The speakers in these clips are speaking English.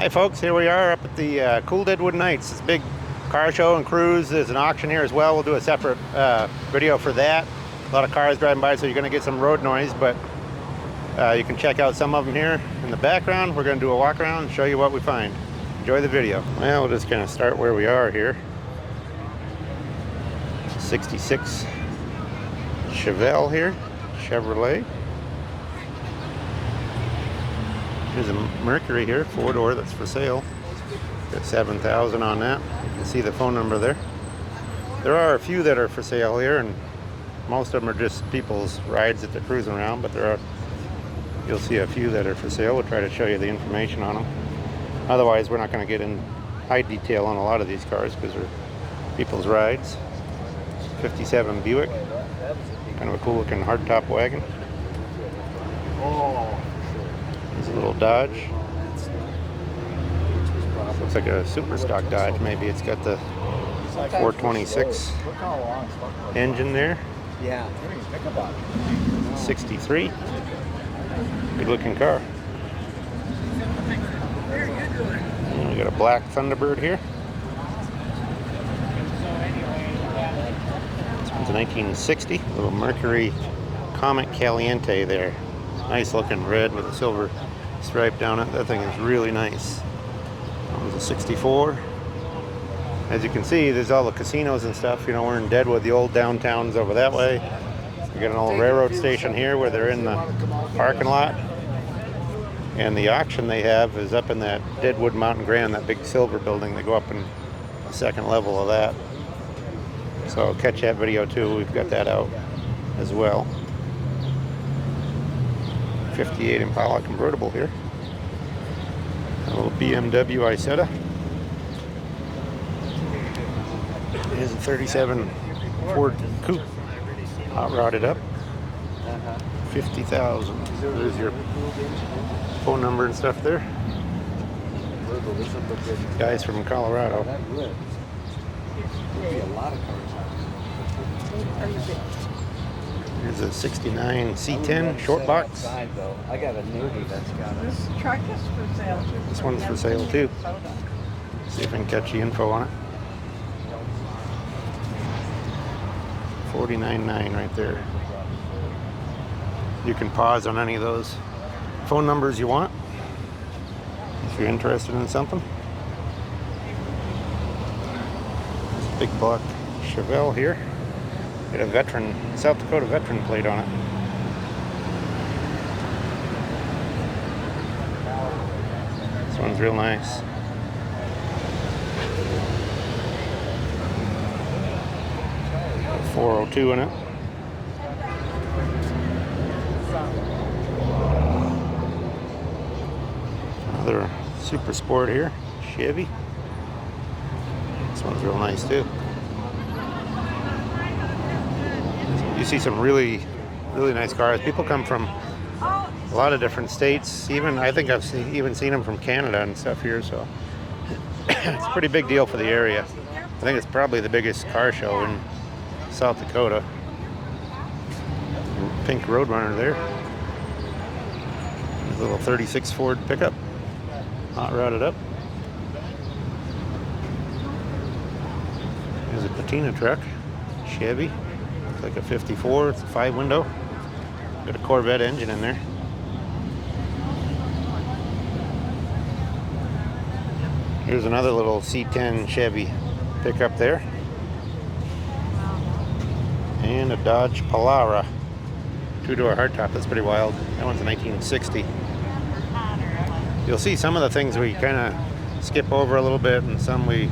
Hi folks, here we are up at the Kool Deadwood Nites. It's a big car show and cruise. There's an auction here as well. We'll do a separate video for that. A lot of cars driving by, so you're going to get some road noise, but you can check out some of them here in the background. We're going to do a walk around and show you what we find. Enjoy the video. Well, we're just going to start where we are here. 66 Chevelle here, Chevrolet. There's a Mercury here, 4-door, that's for sale. Got 7,000 on that. You can see the phone number there. There are a few that are for sale here, and most of them are just people's rides that they're cruising around, but you'll see a few that are for sale. We'll try to show you the information on them. Otherwise, we're not going to get in high detail on a lot of these cars because they're people's rides. 57 Buick, kind of a cool looking hardtop wagon. There's a little Dodge. Looks like a super stock Dodge. Maybe it's got the 426 engine there. 63. Good looking car. And we got a black Thunderbird here. This one's a 1960. Little Mercury Comet Caliente there. Nice looking red with a silver stripe down it. That thing is really nice. That was a 64. As you can see, there's all the casinos and stuff. You know, we're in Deadwood. The old downtown's over that way. We got an old railroad station here where they're in the parking lot. And the auction they have is up in that Deadwood Mountain Grand, that big silver building. They go up in the second level of that. So catch that video too. We've got that out as well. 58 Impala convertible here. A little BMW Isetta. Here's a 37 Ford Coupe, hot rodded up. 50,000. There's your phone number and stuff there. Guys from Colorado. Here's a 69 C10 short box. I got a newbie that's got it. This truck is for sale too. This one's for sale too. See if I can catch the info on it. 49.9 right there. You can pause on any of those phone numbers you want if you're interested in something. There's a big block Chevelle here. Got a veteran, South Dakota veteran plate on it. This one's real nice. Got a 402 in it. Another Super Sport here, Chevy. This one's real nice too. You see some really nice cars. People come from a lot of different states. Even I think I've even seen them from Canada and stuff here. So it's a pretty big deal for the area. I think it's probably the biggest car show in South Dakota. Pink Roadrunner there. There's a little 36 Ford pickup, hot rodded up. There's a patina truck, Chevy. Like a 54, it's a 5-window. Got a Corvette engine in there. Here's another little C10 Chevy pickup there. And a Dodge Polara. 2-door hardtop, that's pretty wild. That one's a 1960. You'll see some of the things we kind of skip over a little bit and some we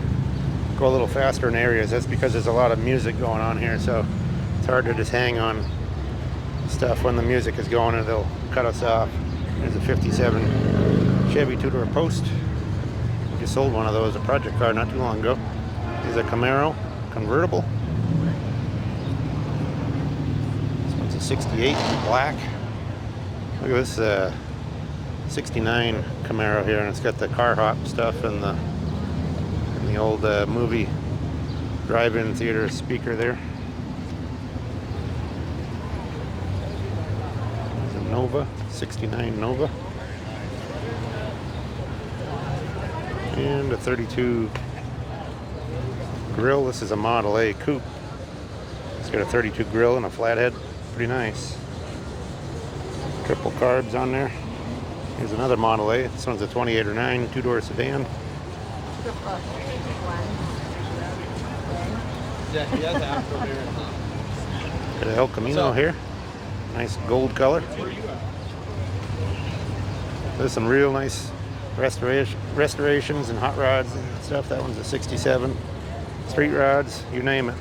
go a little faster in areas. That's because there's a lot of music going on here, so it's hard to just hang on stuff when the music is going and they'll cut us off. There's a 57 Chevy 2-door Post. We just sold one of those, a project car, not too long ago. There's a Camaro convertible. This one's a 68 black. Look at this 69 Camaro here, and it's got the car hop stuff and the old movie drive-in theater speaker there. Nova, 69 Nova. And a 32 grill. This is a Model A coupe. It's got a 32 grill and a flathead. Pretty nice. Triple carbs on there. Here's another Model A. This one's a 28 or 9 two-door sedan. Got an El Camino here. Nice gold color. There's some real nice restorations and hot rods and stuff. That one's a 67. Street rods, you name it.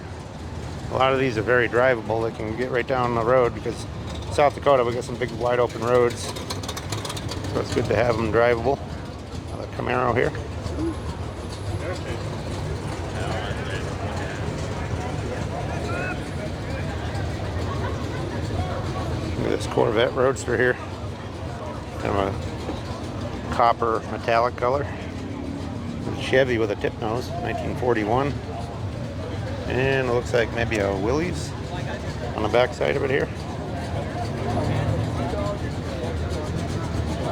A lot of these are very drivable. They can get right down the road because South Dakota we got some big wide open roads. So it's good to have them drivable. Another Camaro here. Look at this Corvette Roadster here. Kind of a copper metallic color. Chevy with a tip nose, 1941. And it looks like maybe a Willys on the back side of it here.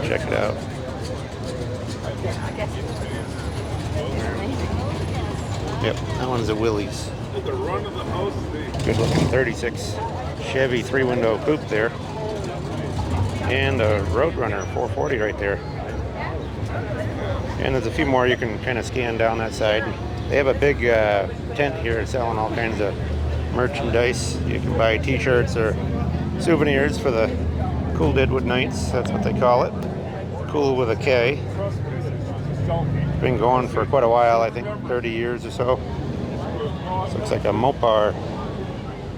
Check it out. Yep, that one's a Willys. Good looking 36 Chevy 3-window coupe there. And a Roadrunner 440 right there. And there's a few more you can kind of scan down that side. They have a big tent here selling all kinds of merchandise. You can buy t-shirts or souvenirs for the Kool Deadwood Nites. That's what they call it. Kool with a K. Been going for quite a while, I think 30 years or so. This looks like a Mopar.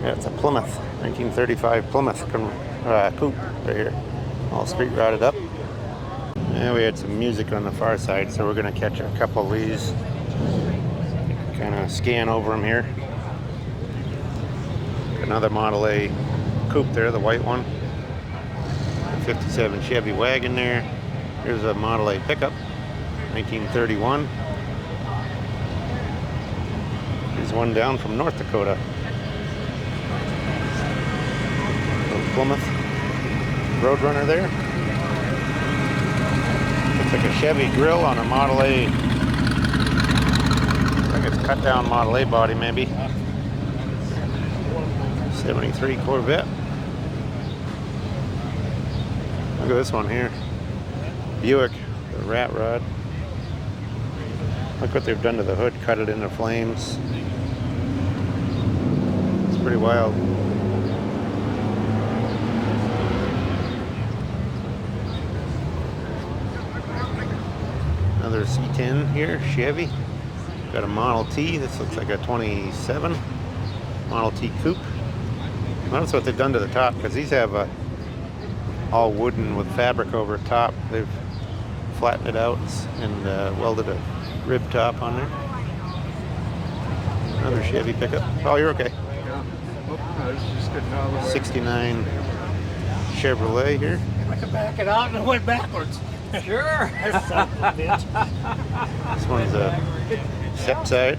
Yeah, it's a Plymouth, 1935 Plymouth coupe right here. All street rotted up. And we had some music on the far side, so we're going to catch a couple of these. Kind of scan over them here. Another Model A coupe there, the white one. 57 Chevy Wagon there. Here's a Model A pickup, 1931. Here's one down from North Dakota. Little Plymouth Roadrunner there. Looks like a Chevy grill on a Model A. I think it's cut down Model A body maybe. 73 Corvette. Look at this one here. Buick, the rat rod. Look what they've done to the hood, cut it into flames. It's pretty wild. Another C10 here, Chevy. Got a Model T. This looks like a 27 Model T coupe. Notice what they've done to the top, because these have all wooden with fabric over top. They've flattened it out and welded a rib top on there. Another Chevy pickup. Oh, you're okay. Yeah. Oh, I was just getting out of the way. 69 Chevrolet here. I could back it out and it went backwards. Sure. This one's a step side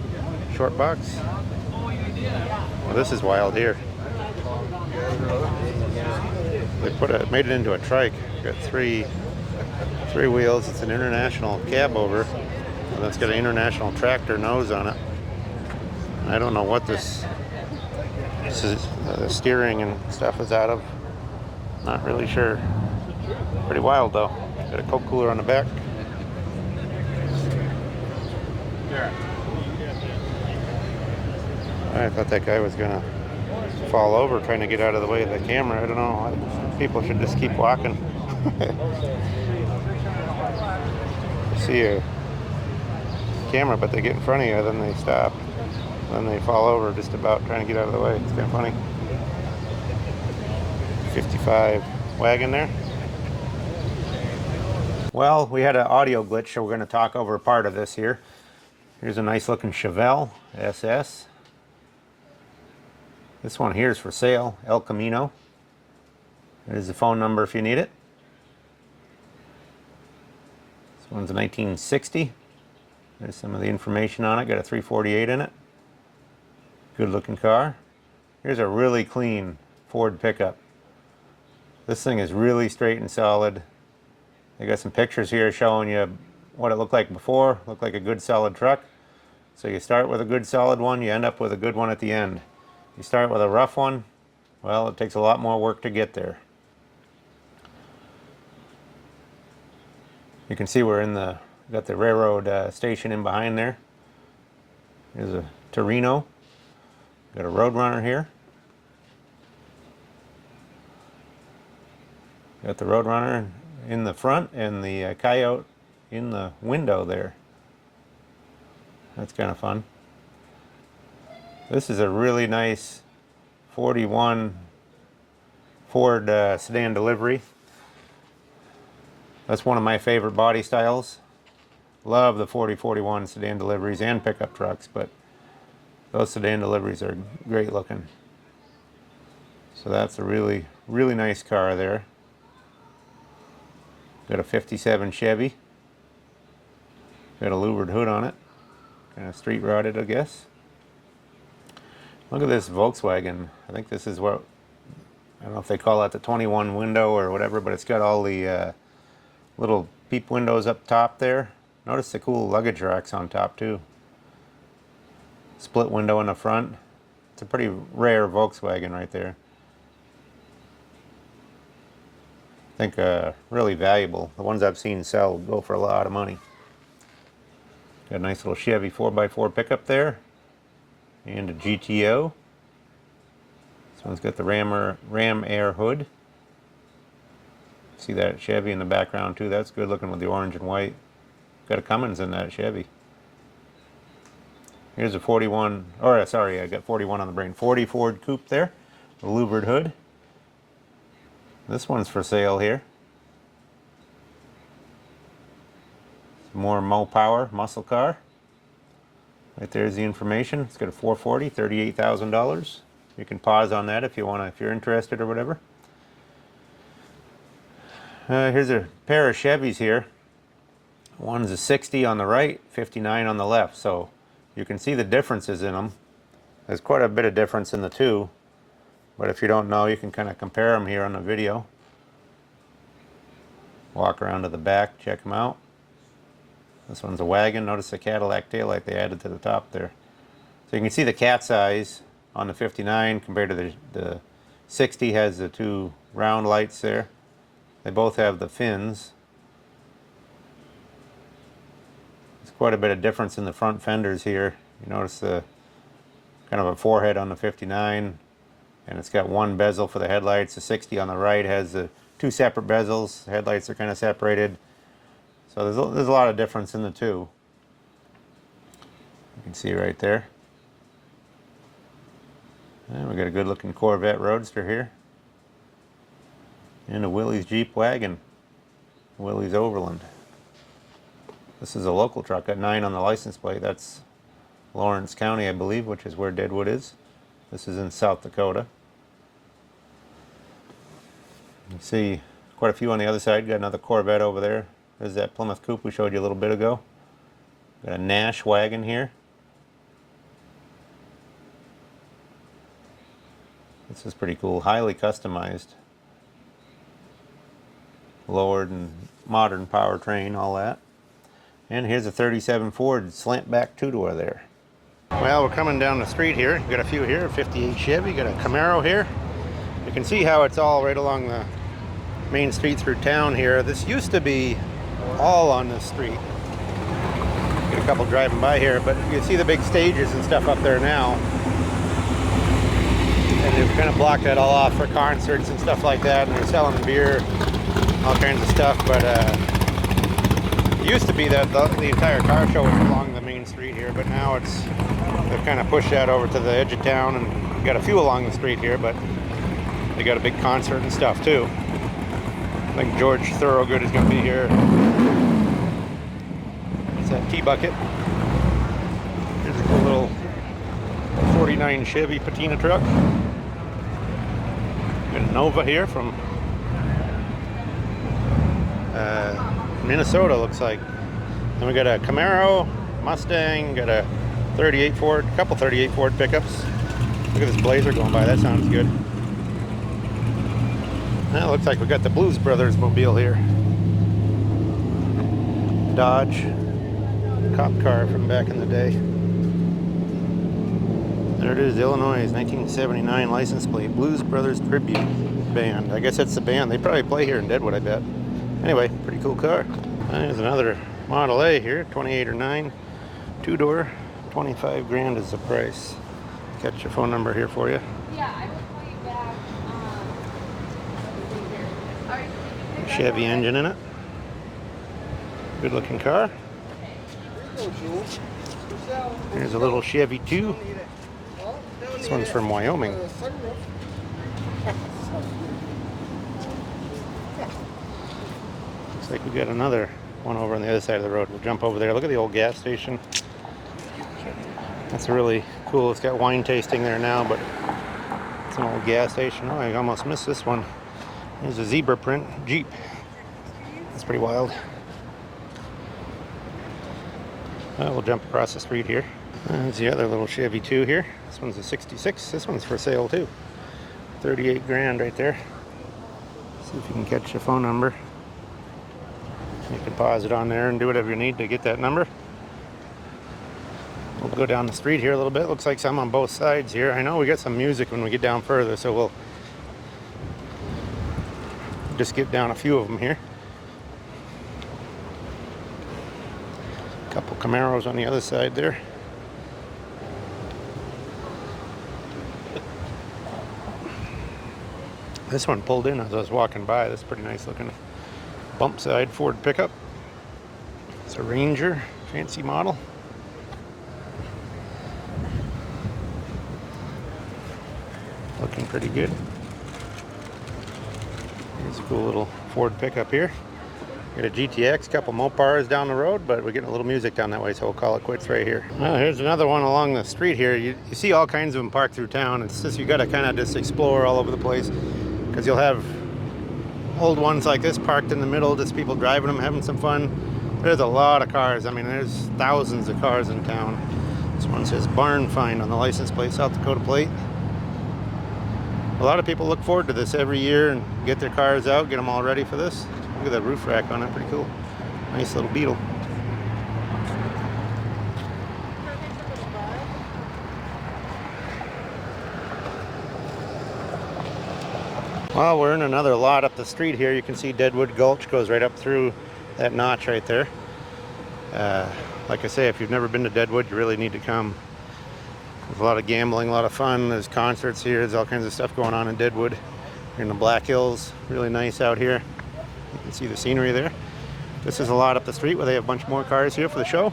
short box. Well, this is wild here. They made it into a trike. Got three wheels. It's an international cab over. And it's got an international tractor nose on it. And I don't know what this is. The steering and stuff is out of. Not really sure. Pretty wild though. Got a Coke cooler on the back. I thought that guy was gonna fall over trying to get out of the way of the camera. I don't know. People should just keep walking. See a camera, but they get in front of you, then they stop. Then they fall over just about trying to get out of the way. It's kind of funny. 55 Wagon there. Well, we had an audio glitch, so we're going to talk over part of this here. Here's a nice looking Chevelle SS. This one here is for sale, El Camino. There's the phone number if you need it. This one's a 1960. There's some of the information on it. Got a 348 in it. Good looking car. Here's a really clean Ford pickup. This thing is really straight and solid. They got some pictures here showing you what it looked like before. Looked like a good solid truck. So you start with a good solid one, you end up with a good one at the end. You start with a rough one, well, it takes a lot more work to get there. You can see we're in the, got the railroad station in behind there. Here's a Torino. Got a Roadrunner here. Got the Roadrunner in the front and the Coyote in the window there. That's kind of fun. This is a really nice 41 Ford sedan delivery. That's one of my favorite body styles. Love the 4041 sedan deliveries and pickup trucks, but those sedan deliveries are great looking. So that's a really, really nice car there. Got a 57 Chevy. Got a louvered hood on it. Kind of street rotted, I guess. Look at this Volkswagen. I think this is what, I don't know if they call that the 21 window or whatever, but it's got all the little peep windows up top there. Notice the cool luggage racks on top too. Split window in the front. It's a pretty rare Volkswagen right there. I think really valuable. The ones I've seen sell go for a lot of money. Got a nice little Chevy 4x4 pickup there. And a GTO. This one's got the Ram Air hood. See that Chevy in the background too. That's good looking with the orange and white. Got a Cummins in that Chevy. Here's a 41, or sorry, I got 41 on the brain. 40 Ford Coupe there, a louvered hood. This one's for sale here. Some more Mo Power muscle car. Right there's the information. It's got a 440, $38,000. You can pause on that if you want to, if you're interested or whatever. Here's a pair of Chevys here. One's a 60 on the right, 59 on the left. So you can see the differences in them. There's quite a bit of difference in the two. But if you don't know, you can kind of compare them here on the video. Walk around to the back, check them out. This one's a Wagon. Notice the Cadillac taillight they added to the top there. So you can see the cat's eyes on the 59 compared to the 60 has the two round lights there. They both have the fins. There's quite a bit of difference in the front fenders here. You notice the kind of a forehead on the 59, and it's got one bezel for the headlights. The 60 on the right has the two separate bezels. The headlights are kind of separated. So there's a lot of difference in the two. You can see right there. And we got a good looking Corvette Roadster here. And a Willys Jeep Wagon. Willys Overland. This is a local truck, got 9 on the license plate. That's Lawrence County, I believe, which is where Deadwood is. This is in South Dakota. You can see quite a few on the other side. Got another Corvette over there. There's that Plymouth Coupe we showed you a little bit ago. Got a Nash wagon here. This is pretty cool, highly customized. Lowered and modern powertrain, all that. And here's a 37 Ford slant back two-door there. Well, we're coming down the street here. Got a few here, 58 Chevy, got a Camaro here. You can see how it's all right along the main street through town here. This used to be all on this street. Get a couple driving by here, but you can see the big stages and stuff up there now. And they've kind of blocked that all off for concerts and stuff like that, and they're selling beer, all kinds of stuff. But it used to be that the entire car show was along the main street here, but now they've kind of pushed that over to the edge of town, and got a few along the street here, but they got a big concert and stuff too. I think George Thorogood is going to be here. It's that T-Bucket. Here's a cool little 49 Chevy patina truck. Got a Nova here from Minnesota, looks like. Then we got a Camaro, Mustang, got a 38 Ford, a couple 38 Ford pickups. Look at this Blazer going by, that sounds good. Well, looks like we got the Blues Brothers mobile here. Dodge cop car from back in the day. There it is, Illinois, 1979 license plate, Blues Brothers Tribute Band. I guess that's the band. They probably play here in Deadwood, I bet. Anyway, pretty cool car. There's another Model A here, 28 or 9, two-door, 25 grand is the price. Catch your phone number here for you. Yeah, I will call you back. Chevy engine in it. Good looking car. Here's a little Chevy 2. This one's from Wyoming. Looks like we got another one over on the other side of the road. We'll jump over there. Look at the old gas station. That's really cool. It's got wine tasting there now, but it's an old gas station. Oh, I almost missed this one. There's a zebra print Jeep. That's pretty wild. We'll jump across the street here. There's the other little Chevy 2 here. This one's a 66. This one's for sale too. 38 grand right there. See if you can catch the phone number. You can pause it on there and do whatever you need to get that number. We'll go down the street here a little bit. Looks like some on both sides here. I know we got some music when we get down further, so we'll just get down a few of them here. A couple Camaros on the other side there. This one pulled in as I was walking by. This is pretty nice looking bump side Ford pickup. It's a Ranger, fancy model. Looking pretty good. Here's a cool little Ford pickup here. Got a GTX, couple Mopars down the road, but we're getting a little music down that way, so we'll call it quits right here. Well, here's another one along the street here. You see all kinds of them parked through town. It's just, you gotta kind of just explore all over the place, because you'll have old ones like this parked in the middle, just people driving them, having some fun. There's a lot of cars. I mean, there's thousands of cars in town. This one says barn find on the license plate, South Dakota plate. A lot of people look forward to this every year and get their cars out, get them all ready for this. Look at that roof rack on it, pretty cool. Nice little Beetle. Well, we're in another lot up the street here. You can see Deadwood Gulch goes right up through that notch right there. Like I say, if you've never been to Deadwood, you really need to come. There's a lot of gambling, a lot of fun. There's concerts here. There's all kinds of stuff going on in Deadwood. You're in the Black Hills. Really nice out here. You can see the scenery there. This is a lot up the street where they have a bunch more cars here for the show.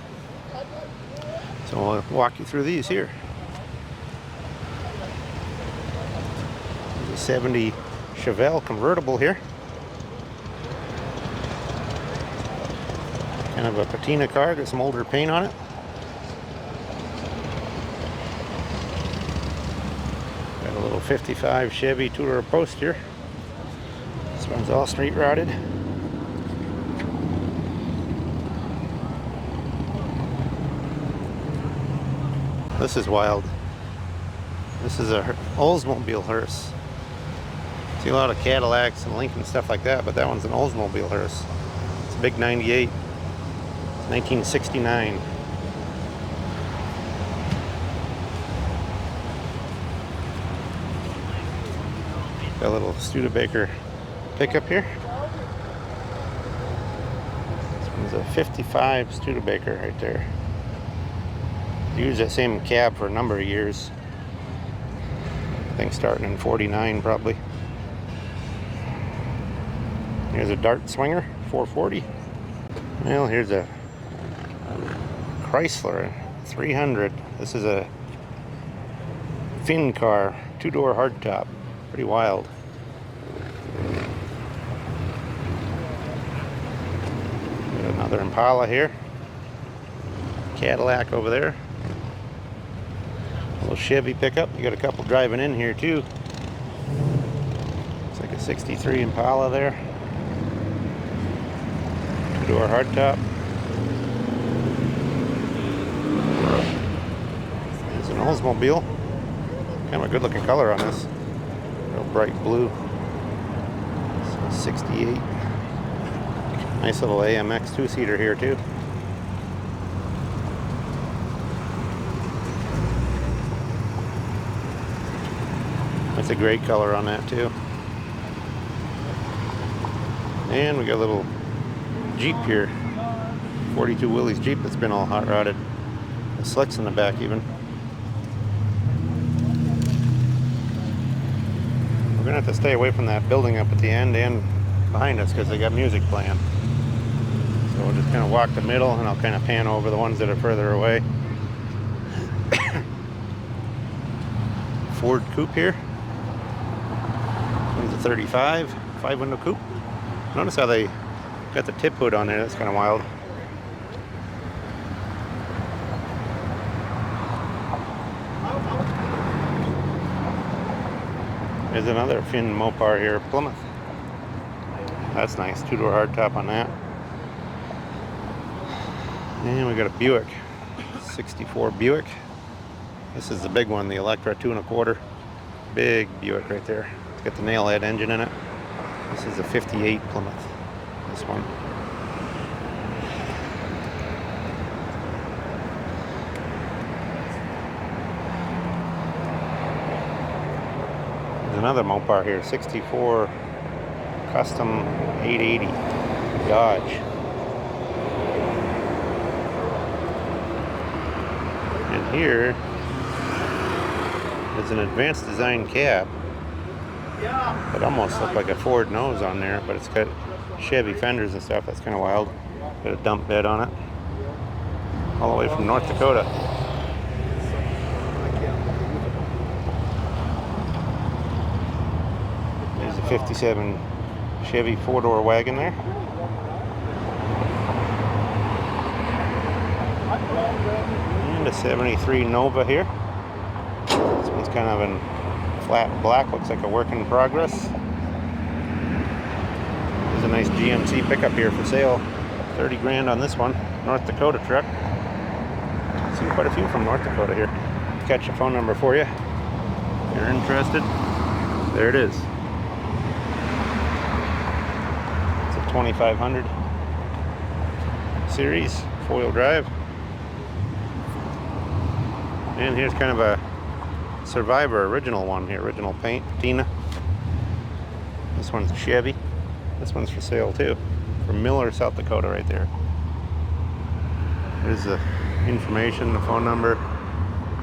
So we'll walk you through these here. There's a 70 Chevelle convertible here. Kind of a patina car, got some older paint on it. Got a little 55 Chevy two-door post here. This one's all street rotted. This is wild. This is a Oldsmobile hearse. See a lot of Cadillacs and Lincoln stuff like that, but that one's an Oldsmobile hearse. It's a big 98. It's 1969. Got a little Studebaker pickup here. This one's a 55 Studebaker right there. Used that same cab for a number of years. I think starting in 49 probably. Here's a Dart Swinger 440. Well, here's a Chrysler 300. This is a Finn car, two-door hardtop. Pretty wild. Got another Impala here. Cadillac over there. A little Chevy pickup. You got a couple driving in here too. It's like a 63 Impala there. Two-door hardtop. There's an Oldsmobile. Kind of a good-looking color on this. Real bright blue. So 68. Nice little AMX two-seater here too. That's a great color on that too. And we got a little Jeep here. 42 Willys Jeep that's been all hot rodded. The slicks in the back even. We're gonna have to stay away from that building up at the end and behind us because they got music playing. So we'll just kind of walk the middle and I'll kind of pan over the ones that are further away. Ford coupe here. This one's a 35, 5-window coupe. Notice how they got the tip hood on there. That's kind of wild. There's another Finn Mopar here, Plymouth. That's nice, 2-door hardtop on that. And we got a Buick, 64 Buick. This is the big one, the Electra 2 1/4. Big Buick right there. It's got the nail head engine in it. This is a 58 Plymouth, this one. There's another Mopar here, 64 Custom 880 Dodge. And here is an advanced design cab. It almost looked like a Ford nose on there, but it's got Chevy fenders and stuff. That's kind of wild. Got a dump bed on it. All the way from North Dakota. There's a 57 Chevy 4-door wagon there. And a 73 Nova here. This one's kind of in flat black, looks like a work in progress. There's a nice GMC Pickup here for sale. 30 grand on this one. North Dakota truck. Seen quite a few from North Dakota here. Catch a phone number for you if you're interested. There it is. It's a 2500 series, 4-wheel drive. And here's kind of a Survivor original one here, original paint, patina. This one's Chevy. This one's for sale too, from Miller, South Dakota, right there. There's the information, the phone number,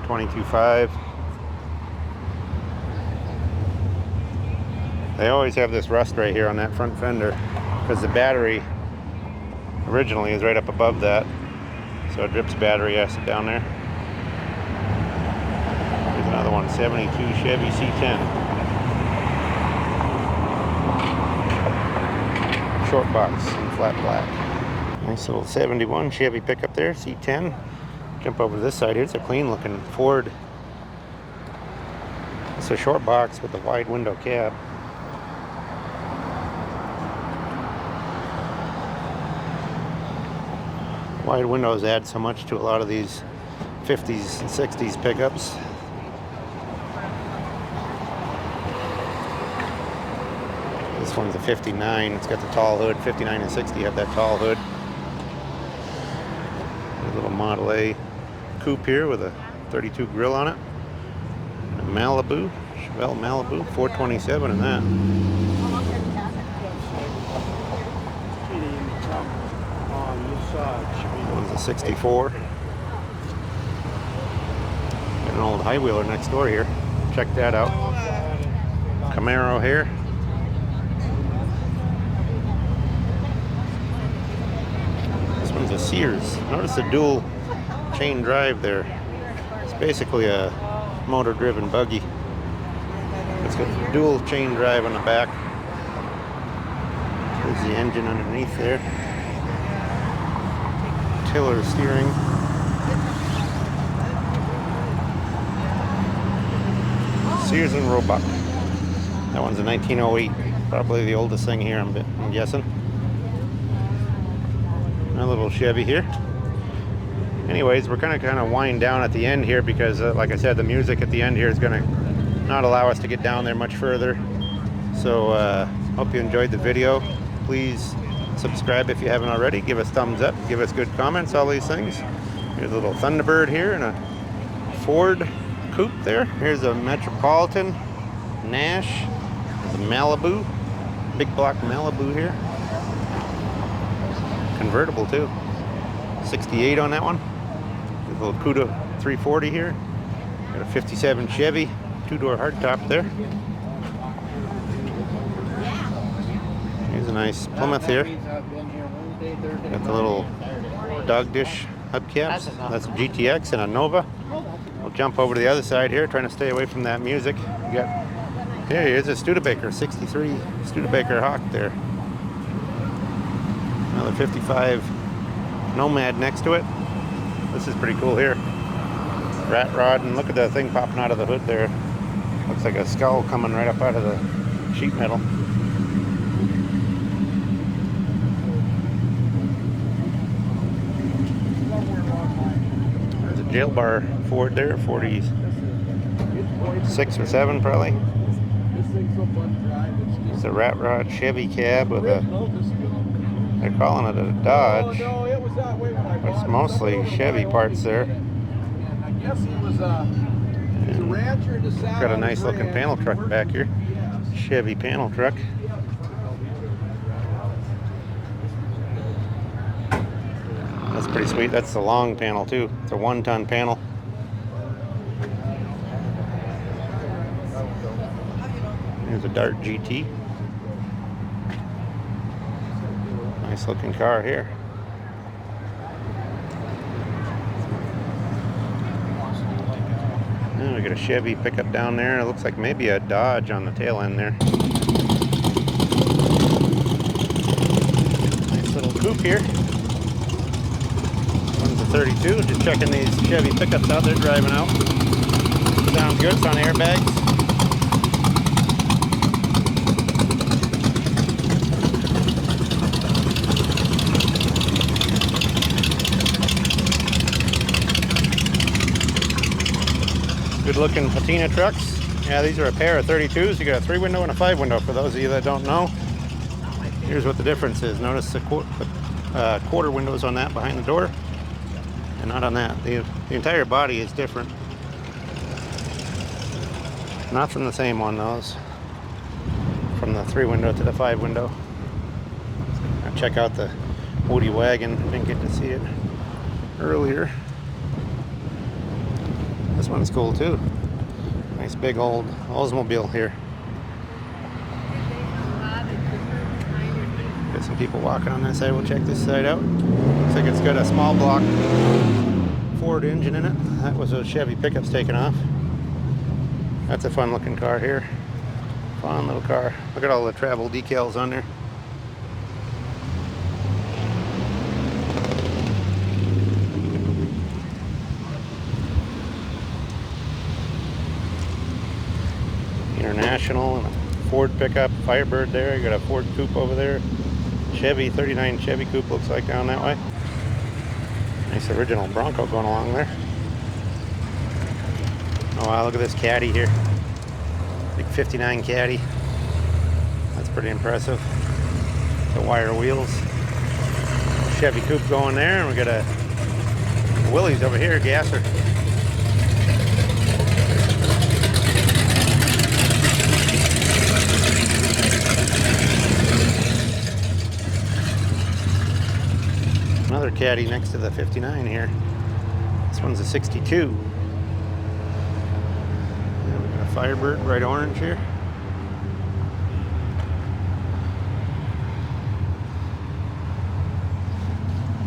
225. They always have this rust right here on that front fender because the battery originally is right up above that, so it drips battery acid down there. Another one, 72 Chevy C10. Short box in flat black. Nice little 71 Chevy pickup there, C10. Jump over to this side here. It's a clean looking Ford. It's a short box with a wide window cab. Wide windows add so much to a lot of these 50s and 60s pickups. This one's a 59. It's got the tall hood. 59 and 60 have that tall hood. A little Model A coupe here with a 32 grill on it. And a Malibu, Chevelle Malibu, 427 in that. One's a 64. Got an old high wheeler next door here. Check that out. Camaro here. A Sears. Notice the dual chain drive there. It's basically a motor driven buggy. It's got the dual chain drive on the back. There's the engine underneath there. Tiller steering. Sears and Roebuck. That one's a 1908. Probably the oldest thing here, I'm guessing. A little Chevy here. Anyways, we're kind of wind down at the end here because like I said, the music at the end here is going to not allow us to get down there much further. So hope you enjoyed the video. Please subscribe if you haven't already. Give us thumbs up, give us good comments, all these things. Here's a little Thunderbird here and a Ford coupe there. Here's a Metropolitan Nash. There's a Malibu. Big block Malibu here. Convertible too. 68 on that one. A little Dakota 340 here. Got a 57 Chevy. Two-door hardtop there. Here's a nice Plymouth here. Got the little dog dish hubcaps. That's a GTX and a Nova. We'll jump over to the other side here, trying to stay away from that music. We got, here's a Studebaker, 63 Studebaker Hawk there. Another 55 Nomad next to it. This is pretty cool here. Rat rod, and look at the thing popping out of the hood there. Looks like a skull coming right up out of the sheet metal. There's a jail bar Ford there, 46 or 7 probably. It's a rat rod Chevy cab with a, they're calling it a Dodge. It's mostly Chevy parts there. Got a nice looking panel truck back here. Chevy panel truck. That's pretty sweet. That's the long panel too. It's a 1-ton panel. Here's a Dart GT. Nice looking car here. And we got a Chevy pickup down there. It looks like maybe a Dodge on the tail end there. Nice little coupe here. One's a 32. Just checking these Chevy pickups out. They're driving out. Sounds good. It's on airbags. Good looking patina trucks. Yeah, these are a pair of 32s. You got a 3-window and a 5-window for those of you that don't know. Here's what the difference is. Notice the quarter windows on that behind the door and not on that. The entire body is different. Not from the same on those. From the 3-window to the 5-window. Now check out the Woody Wagon. I didn't get to see it earlier. This one's cool too. Nice big old Oldsmobile here. Got some people walking on this side. We'll check this side out. Looks like it's got a small block Ford engine in it. That was a Chevy pickups taken off. That's a fun looking car here. Fun little car. Look at all the travel decals on there. International and a Ford pickup, Firebird there. You got a Ford coupe over there. Chevy, 39 Chevy coupe looks like down that way. Nice original Bronco going along there. Oh wow, look at this Caddy here. Big 59 Caddy. That's pretty impressive. The wire wheels. Chevy coupe going there, and we got a Willys over here, gasser. Another Caddy next to the 59 here. This one's a 62. And we got a Firebird, bright orange here.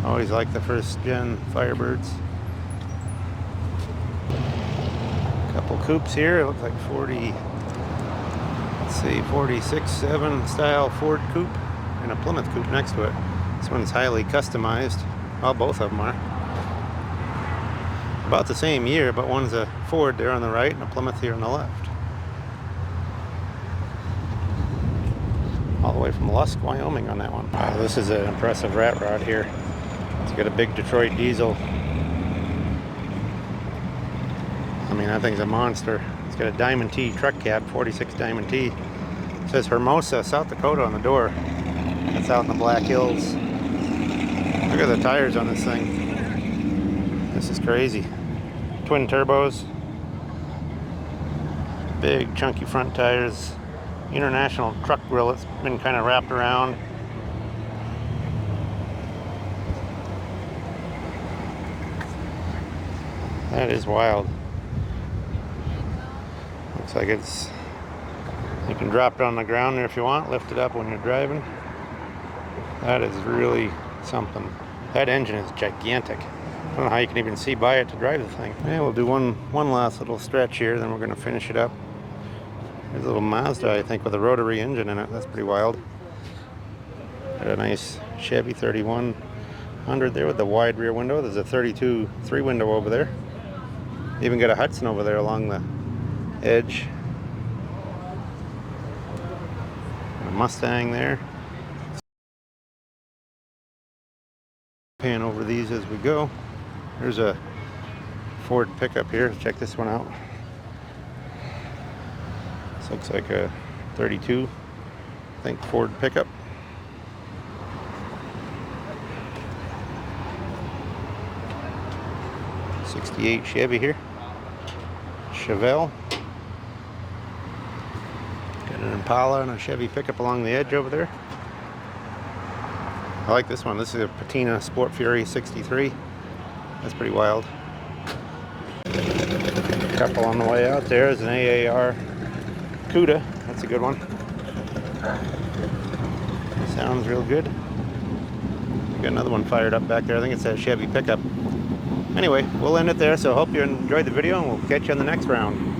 Always like the first gen Firebirds. Couple coupes here. It looks like 40. Let's see, 46-7 style Ford coupe and a Plymouth coupe next to it. This one's highly customized. Well, both of them are. About the same year, but one's a Ford there on the right and a Plymouth here on the left. All the way from Lusk, Wyoming on that one. Wow, this is an impressive rat rod here. It's got a big Detroit diesel. I mean, that thing's a monster. It's got a Diamond T truck cab, 46 Diamond T. It says Hermosa, South Dakota on the door. It's out in the Black Hills. Look at the tires on this thing. This is crazy. Twin turbos. Big chunky front tires. International truck grill. It's been kind of wrapped around. That is wild. Looks like it's, you can drop it on the ground there if you want, lift it up when you're driving. That is really something. That engine is gigantic. I don't know how you can even see by it to drive the thing. Yeah, we'll do one last little stretch here, then we're going to finish it up. There's a little Mazda, I think, with a rotary engine in it. That's pretty wild. Got a nice Chevy 3100 there with the wide rear window. There's a 32 3-window over there. Even got a Hudson over there along the edge. A Mustang there. Pan over these as we go. There's a Ford pickup here. Check this one out. This looks like a 32, I think, Ford pickup. '68 Chevy here. Chevelle. Got an Impala and a Chevy pickup along the edge over there. I like this one. This is a Patina Sport Fury 63. That's pretty wild. Couple on the way out there is an AAR Dakota. That's a good one. Sounds real good. Got another one fired up back there. I think it's a Chevy pickup. Anyway, we'll end it there. So hope you enjoyed the video, and we'll catch you on the next round.